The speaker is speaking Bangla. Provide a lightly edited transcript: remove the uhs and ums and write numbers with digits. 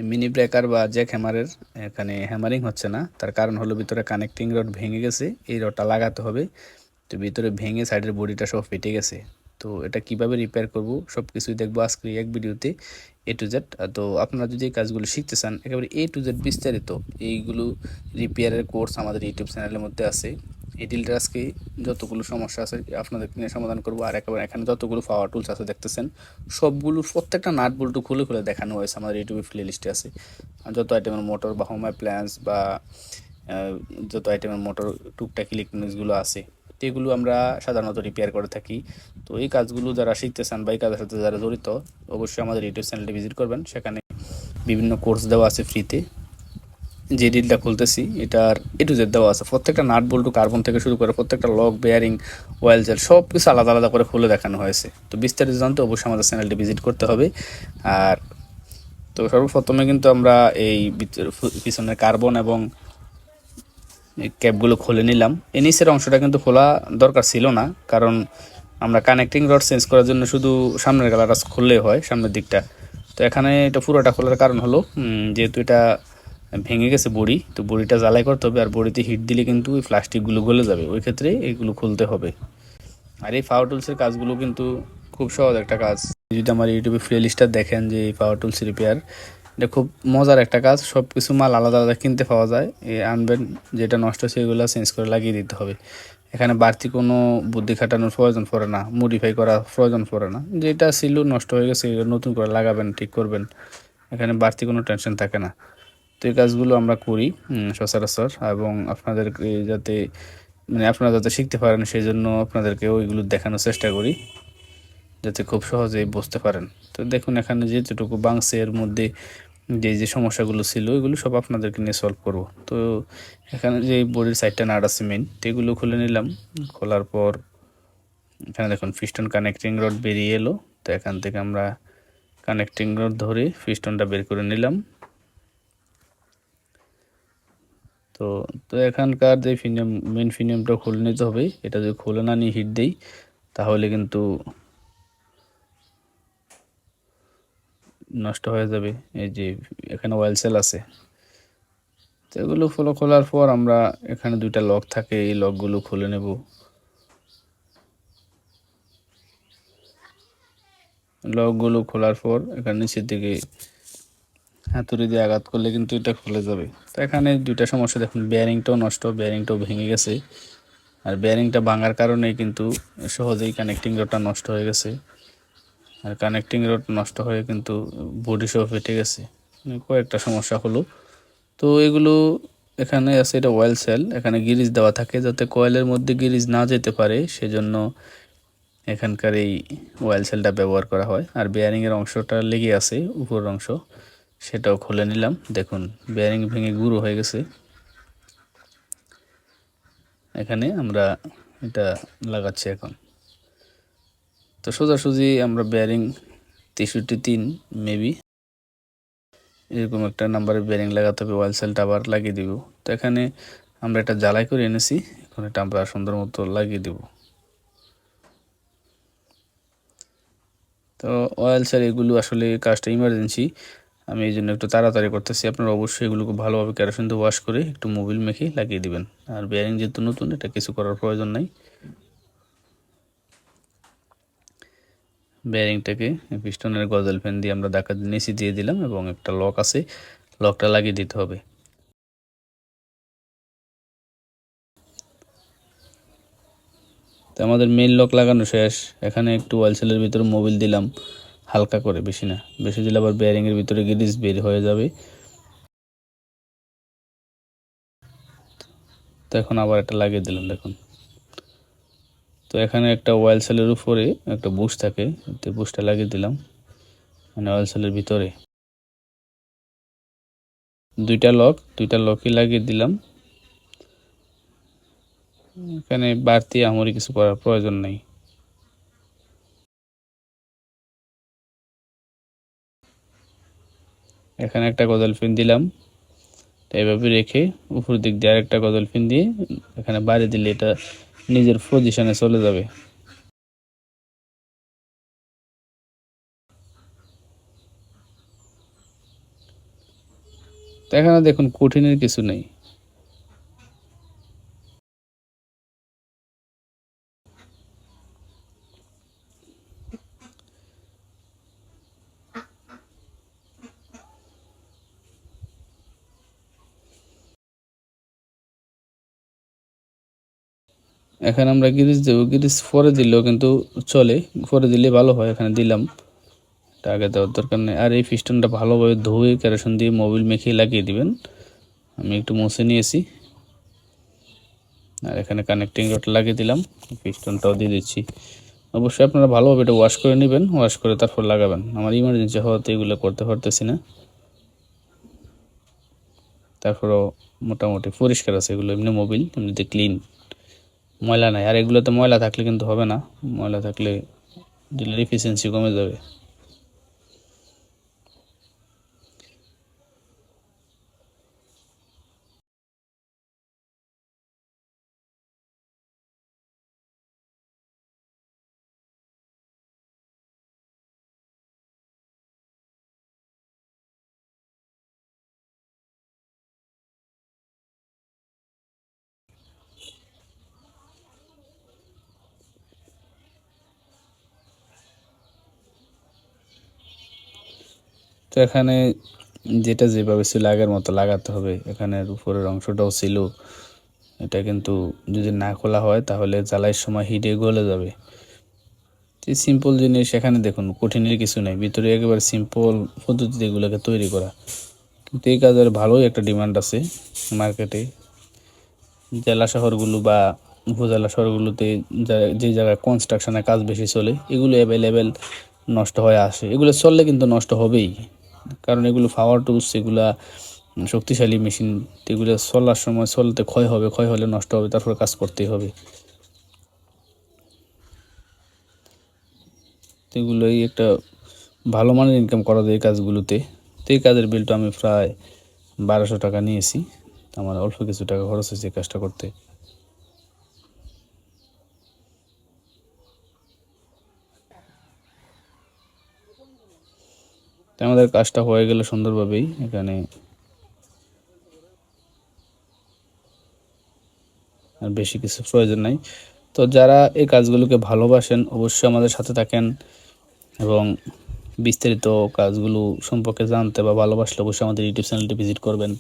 মিনি ব্রেকার বা জ্যাক হ্যামারের এখানে হ্যামারিং হচ্ছে না, তার কারণ হলো ভিতরে কানেক্টিং রড ভেঙে গেছে, এই রডটা লাগাতে হবে। তো ভিতরে ভেঙে সাইডের বডিটা সব ফেটে গেছে। তো এটা কিভাবে রিপেয়ার করব সব কিছুই দেখবো আজকে এক ভিডিওতে A to Z। তো আপনারা যদি এই কাজগুলো শিখতে চান একেবারে A to Z বিস্তারিত এইগুলো রিপেয়ারের কোর্স আমাদের ইউটিউব চ্যানেলের মধ্যে আছে। এই ডিলটা আজকে যতগুলো সমস্যা আছে আপনাদের নিয়ে সমাধান করবো। আর একেবারে এখানে যতগুলো পাওয়ার টুলস আছে দেখতেছেন সবগুলোর প্রত্যেকটা নাট বল্টু খুলে খুলে দেখানো হয়েছে, আমাদের ইউটিউবে প্লে লিস্টে আছে। আর যত আইটেমের মোটর বা হোম অ্যাপ্লায়েন্স বা যত আইটেমের মোটর টুকটাক ইলেকট্রনিক্সগুলো আছে এগুলো আমরা সাধারণত রিপেয়ার করে থাকি। তো এই কাজগুলো যারা শিখতে চান বা এই কাজের সাথে যারা জড়িত অবশ্যই আমাদের ইউটিউব চ্যানেলটি ভিজিট করবেন, সেখানে বিভিন্ন কোর্স দেওয়া আছে ফ্রিতে। যে ডিলটা খুলতেছি এটার A to Z দেওয়া আছে, প্রত্যেকটা নাট বল্টু কার্বন থেকে শুরু করে প্রত্যেকটা লক বেয়ারিং অয়েল জেল সব কিছু আলাদা আলাদা করে খুলে দেখানো হয়েছে। তো বিস্তারিত জানতে অবশ্যই আমাদের চ্যানেলটি ভিজিট করতে হবে। আর তো সর্বপ্রথমে কিন্তু আমরা এই পিছনের কার্বন এবং ক্যাপগুলো খুলে নিলাম। এই নিচের অংশটা কিন্তু খোলা দরকার ছিল না, কারণ আমরা কানেক্টিং রড চেঞ্জ করার জন্য শুধু সামনের গালাটা খুললেই হয়, সামনের দিকটা। তো এখানে এটা পুরোটা খোলার কারণ হলো যেহেতু এটা ভেঙে গেছে বড়ি, তো বড়িটা জ্বালাই করতে হবে, আর বড়িতে হিট দিলে কিন্তু ওই প্লাস্টিকগুলো গলে যাবে, ওই ক্ষেত্রে এইগুলো খুলতে হবে। আর এই পাওয়ার টুলসের কাজগুলো কিন্তু খুব সহজ একটা কাজ। যদি আমার ইউটিউবে প্লে লিস্টটা দেখেন যে এই পাওয়ার টুলস রিপেয়ার, এটা খুব মজার একটা কাজ। সব কিছু মাল আলাদা আলাদা কিনতে পাওয়া যায়, আনবেন যেটা নষ্ট হচ্ছে এগুলো চেঞ্জ করে লাগিয়ে দিতে হবে। এখানে বাড়তি কোনো বুদ্ধি খাটানোর প্রয়োজন পড়ে না, মডিফাই করা প্রয়োজন পড়ে না। যেটা ছিল নষ্ট হয়ে গেছে নতুন করে লাগাবেন, ঠিক করবেন, এখানে বাড়তি কোনো টেনশন থাকে না। তো এই কাজগুলো আমরা করি সচরাচর, এবং আপনাদেরকে যাতে আপনারা যাতে শিখতে পারেন সেই জন্য আপনাদেরকে ওইগুলো দেখানোর চেষ্টা করি, যাতে খুব সহজেই বুঝতে পারেন। তো দেখুন এখানে যেটুকু বাংছে এর মধ্যে যে সমস্যাগুলো ছিল ওইগুলো সব আপনাদেরকে নিয়ে সলভ করব। তো এখানে যে বডির সাইডটা নাট আছে মেইন, তো এগুলো খুলে নিলাম। খোলার পর এখানে দেখুন পিস্টন কানেক্টিং রড বেরিয়ে এলো। তো এখান থেকে আমরা কানেক্টিং রড ধরে পিস্টনটা বের করে নিলাম। তো তো এখানকার যে মেন ফিনিয়ামটা খুলে নিতে হবে, এটা যদি খুলে না নিয়ে হিট দেই তাহলে কিন্তু নষ্ট হয়ে যাবে। এই যে এখানে অয়েল সেল আছে, তো এগুলো খোলার পর আমরা এখানে দুইটা লক থাকে, এই লকগুলো খুলে নেব। লকগুলো খোলার পর এখানে নিচের দিকে হাতুড়ি দিয়ে আঘাত করলে কিন্তু এটা খুলে যাবে। তো এখানে দুইটা সমস্যা দেখুন, বেয়ারিংটাও নষ্ট, বেয়ারিংটাও ভেঙে গেছে। আর বেয়ারিংটা ভাঙার কারণে কিন্তু সহজেই কানেক্টিং রডটা নষ্ট হয়ে গেছে। আর কানেক্টিং রড নষ্ট হয়ে কিন্তু বডি সহ ফেটে গেছে, কয়েকটা সমস্যা হলো। তো এগুলো এখানে আছে, এটা অয়েল সেল, এখানে গিরিজ দেওয়া থাকে যাতে কয়েলের মধ্যে গিরিজ না যেতে পারে, সেজন্য এখানকার এই অয়েল সেলটা ব্যবহার করা হয়। আর বেয়ারিংয়ের অংশটা লেগে আছে উপরের অংশ, সেটাও খুলে নিলাম। দেখুন বেয়ারিং ভেঙে গুঁড়ো হয়ে গেছে। এখানে আমরা এটা লাগাচ্ছি এখন। তো সোজাসুজি আমরা বেয়ারিং 63 মেবি এরকম একটা নাম্বারের বেয়ারিং লাগাতে হবে, অয়েল সেলটা আবার লাগিয়ে দিব। তো এখানে আমরা এটা জ্বালাই করে এনেছি, এখন এটা আমরা সুন্দর মতো লাগিয়ে দিব। তো অয়েল সেল এগুলো আসলে কাজটা ইমার্জেন্সি, আমি এই জন্য একটু তাড়াতাড়ি করতেছি। আপনারা অবশ্যই এগুলোকে ভালোভাবে কেরোসিন দিয়ে ওয়াশ করে একটু মোবিল মেখে লাগিয়ে দিবেন। আর বেয়ারিং যেহেতু নতুন, এটা কিছু করার প্রয়োজন নাই। বেয়ারিংটাকে পিস্টনের গজল ফ্যান দিয়ে আমরা ধাক্কা নিচে দিয়ে দিলাম, এবং একটা লক আছে, লকটা লাগিয়ে দিতে হবে। তো আমাদের মেইন লক লাগানো শেষ। এখানে একটু অয়েল সেলের ভিতরে মোবিল দিলাম হালকা করে, বেশি না, বেশি দিলে আবার বেয়ারিংয়ের ভিতরে গ্রিস বের হয়ে যাবে। তো এখন আবার একটা লাগিয়ে দিলাম দেখুন। তো এখানে একটা অয়েল সেলের উপরে একটা বুশ থাকে, তো বুশটা লাগিয়ে দিলাম, মানে অয়েল সেলের ভিতরে দুইটা লকই লাগিয়ে দিলাম। এখানে বাড়তি আমারই কিছু করার প্রয়োজন নেই। এখানে একটা গজাল ফিন দিলাম, এইভাবে রেখে উপর দিক দিয়ে আরেকটা গজাল ফিন দিয়ে এখানে বাইরে দিলে এটা নিজের পজিশনে চলে যাবে। তো এখানে দেখুন কঠিনের কিছু নেই। এখানে আমরা গিরিস দেবো, গিরিস পরে দিলেও কিন্তু চলে, পরে দিলে ভালো হয়। এখানে দিলাম, এটা আগে দেওয়ার দরকার নেই। আর এই পিস্টনটা ভালোভাবে ধুয়ে কেরোসিন দিয়ে মোবিল মেখে লাগিয়ে দিবেন। আমি একটু মুছে নিয়েছি। আর এখানে কানেক্টিং রড লাগিয়ে দিলাম, পিস্টনটাও দিয়ে দিচ্ছি। অবশ্যই আপনারা ভালোভাবে এটা ওয়াশ করে নেবেন, ওয়াশ করে তারপর লাগাবেন। আমার ইমার্জেন্সি হওয়াতে এগুলো করতে পারতেছি না। তারপরও মোটামুটি পরিষ্কার আছে এগুলো, এমনি মোবিল এমনিতে ক্লিন, ময়লা নাই। আর এগুলোতে ময়লা থাকলে কিন্তু হবে না, ময়লা থাকলে ডিলের এফিসিয়েন্সি কমে যাবে। তো এখানে যেটা যেভাবে ছিল আগের মতো লাগাতে হবে। এখানের উপরের অংশটাও ছিল, এটা কিন্তু যদি না খোলা হয় তাহলে জ্বালাইয়ের সময় হিটে গলে যাবে। সিম্পল জিনিস, এখানে দেখুন কঠিনের কিছু নেই, ভিতরে একেবারে সিম্পল পদ্ধতিতে এগুলোকে তৈরি করা। কিন্তু এই কাজের ভালোই একটা ডিমান্ড আছে মার্কেটে। জেলা শহরগুলো বা উপজেলা শহরগুলোতে যে জায়গায় কনস্ট্রাকশনের কাজ বেশি চলে, এগুলো অ্যাভেলেবেল নষ্ট হয়ে আসে। এগুলো চললে কিন্তু নষ্ট হবেই, কারণ এগুলো পাওয়ার টুলস, এগুলা শক্তিশালী মেশিন। এগুলো চলার সময় চলতে ক্ষয় হবে, ক্ষয় হলে নষ্ট হবে, তারপর কাজ করতেই হবে। এগুলোই একটা ভালো মানের ইনকাম করা যায় এই কাজগুলোতে। তো এই কাজের বিলটা আমি প্রায় 1200 টাকা নিয়েছি। আমার অল্প কিছু টাকা খরচ হয়েছে কাজটা করতে। তো আমাদের কাজটা হয়ে গেল সুন্দরভাবেই। এখানে আর বেশি কিছু প্রয়োজন নাই। তো যারা এই কাজগুলোকে ভালোবাসেন অবশ্যই আমাদের সাথে থাকেন, এবং বিস্তারিত কাজগুলো সম্পর্কে জানতে বা ভালোবাসলে অবশ্যই আমাদের ইউটিউব চ্যানেলটি ভিজিট করবেন।